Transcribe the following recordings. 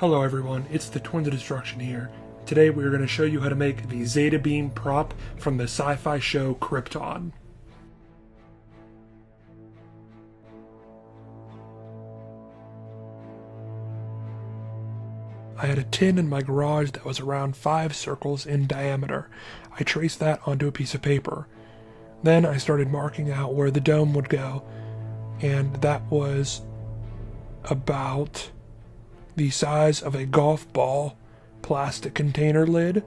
Hello everyone, it's the Twins of Destruction here. Today we are going to show you how to make the Zeta beam prop from the sci-fi show Krypton. I had a tin in my garage that was around 5 circles in diameter. I traced that onto a piece of paper. Then I started marking out where the dome would go, and that was about the size of a golf ball plastic container lid.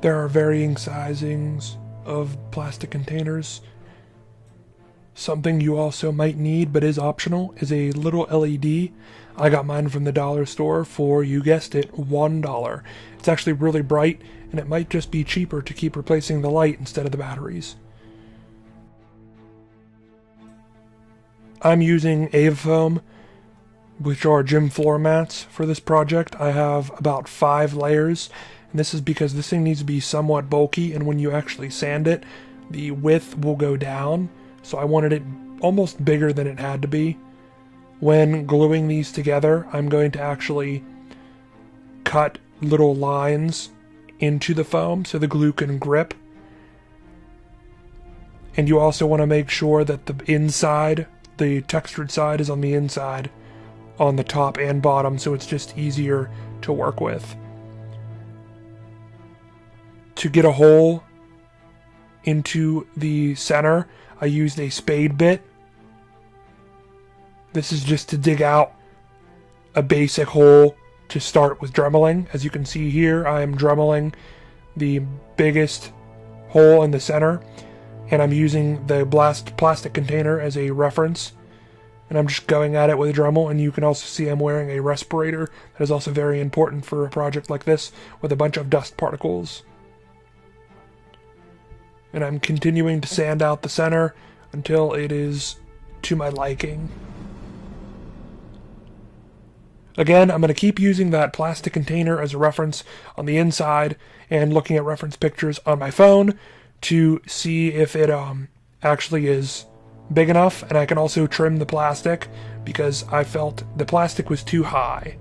There are varying sizings of plastic containers. Something you also might need but is optional is a little LED. I got mine from the dollar store for, you guessed it, $1. It's actually really bright, and it might just be cheaper to keep replacing the light instead of the batteries. I'm using Foam, which are gym floor mats for this project. I have about 5 layers, and this is because this thing needs to be somewhat bulky, and when you actually sand it, the width will go down, so I wanted it almost bigger than it had to be. When gluing these together, I'm going to actually cut little lines into the foam so the glue can grip. And you also want to make sure that the inside, the textured side, is on the inside, on the top and bottom, so it's just easier to work with. To get a hole into the center, I used a spade bit. This is just to dig out a basic hole to start with dremeling. As you can see here, I am dremeling the biggest hole in the center, and I'm using the plastic container as a reference. And I'm just going at it with a Dremel, and you can also see I'm wearing a respirator. That is also very important for a project like this with a bunch of dust particles. And I'm continuing to sand out the center until it is to my liking. Again, I'm going to keep using that plastic container as a reference on the inside and looking at reference pictures on my phone to see if it actually is big enough, and I can also trim the plastic because I felt the plastic was too high.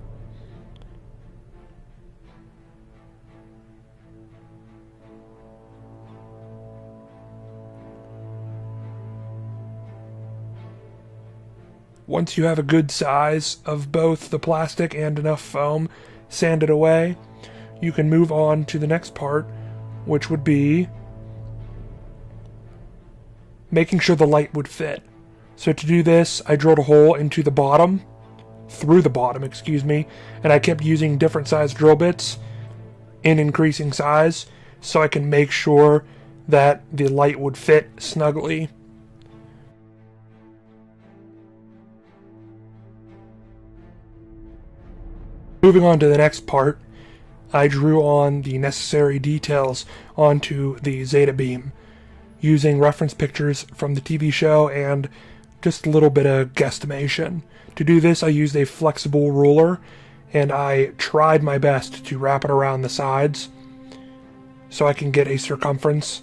Once you have a good size of both the plastic and enough foam sanded away, you can move on to the next part, which would be making sure the light would fit. So to do this, I drilled a hole into the bottom, through the bottom, and I kept using different size drill bits in increasing size so I can make sure that the light would fit snugly. Moving on to the next part, I drew on the necessary details onto the Zeta beam, using reference pictures from the TV show and just a little bit of guesstimation. To do this, I used a flexible ruler, and I tried my best to wrap it around the sides so I can get a circumference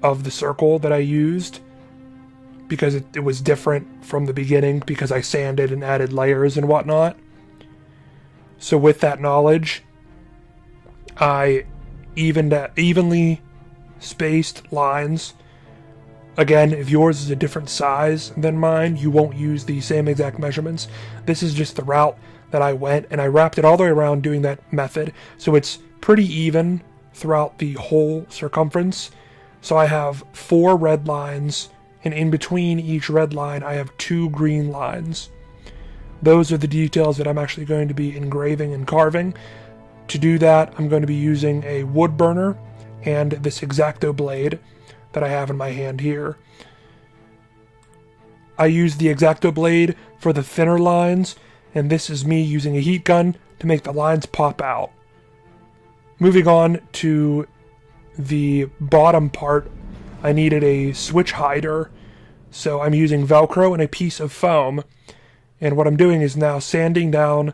of the circle that I used, because it was different from the beginning because I sanded and added layers and whatnot. So with that knowledge, I evenly spaced lines. Again, if yours is a different size than mine, you won't use the same exact measurements. This is just the route that I went, and I wrapped it all the way around doing that method, so it's pretty even throughout the whole circumference. So I have 4 red lines, and in between each red line I have 2 green lines. Those are the details that I'm actually going to be engraving and carving. To do that, I'm going to be using a wood burner and this X-Acto blade that I have in my hand here. I use the X-Acto blade for the thinner lines, and this is me using a heat gun to make the lines pop out. Moving on to the bottom part, I needed a switch hider, so I'm using Velcro and a piece of foam, and what I'm doing is now sanding down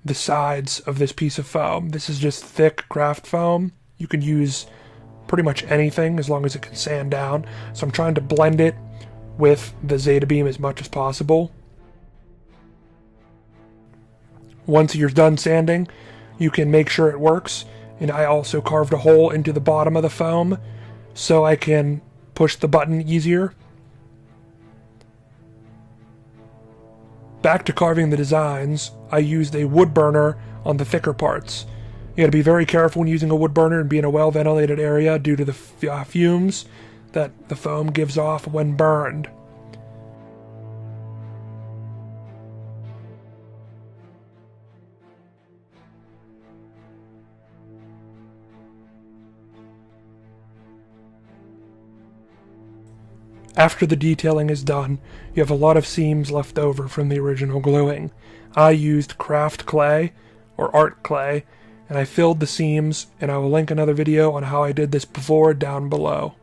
the sides of this piece of foam. This is just thick craft foam. You can use pretty much anything as long as it can sand down. So I'm trying to blend it with the Zeta beam as much as possible. Once you're done sanding, you can make sure it works, and I also carved a hole into the bottom of the foam so I can push the button easier. Back to carving the designs, I used a wood burner on the thicker parts. You gotta be very careful when using a wood burner and be in a well-ventilated area due to the fumes that the foam gives off when burned. After the detailing is done, you have a lot of seams left over from the original gluing. I used craft clay, or art clay, and I filled the seams, and I will link another video on how I did this before down below.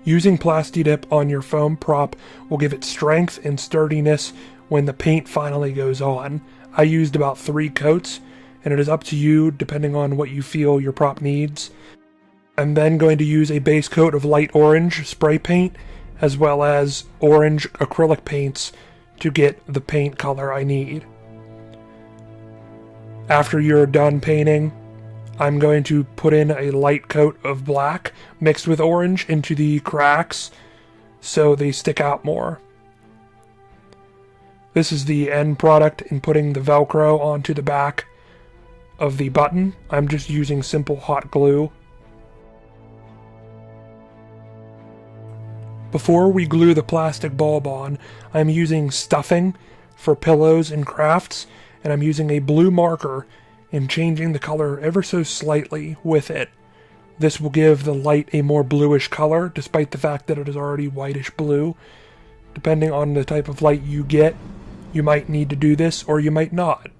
Using Plasti-Dip on your foam prop will give it strength and sturdiness when the paint finally goes on. I used about 3 coats, and it is up to you depending on what you feel your prop needs. I'm then going to use a base coat of light orange spray paint as well as orange acrylic paints to get the paint color I need. After you're done painting, I'm going to put in a light coat of black mixed with orange into the cracks so they stick out more. This is the end product in putting the Velcro onto the back of the button. I'm just using simple hot glue. Before we glue the plastic bulb on, I'm using stuffing for pillows and crafts, and I'm using a blue marker and changing the color ever so slightly with it. This will give the light a more bluish color, despite the fact that it is already whitish blue. Depending on the type of light you get, you might need to do this or you might not.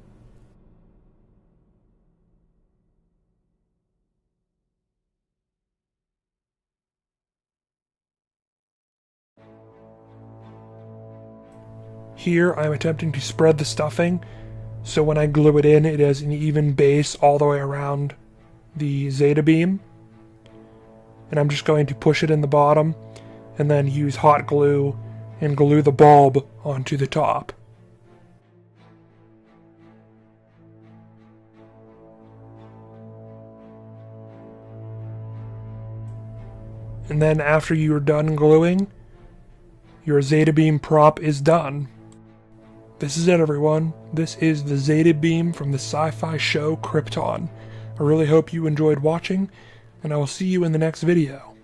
Here I'm attempting to spread the stuffing, so when I glue it in, it has an even base all the way around the Zeta beam. And I'm just going to push it in the bottom, and then use hot glue and glue the bulb onto the top. And then after you're done gluing, your Zeta beam prop is done. This is it, everyone. This is the Zeta beam from the sci-fi show Krypton. I really hope you enjoyed watching, and I will see you in the next video.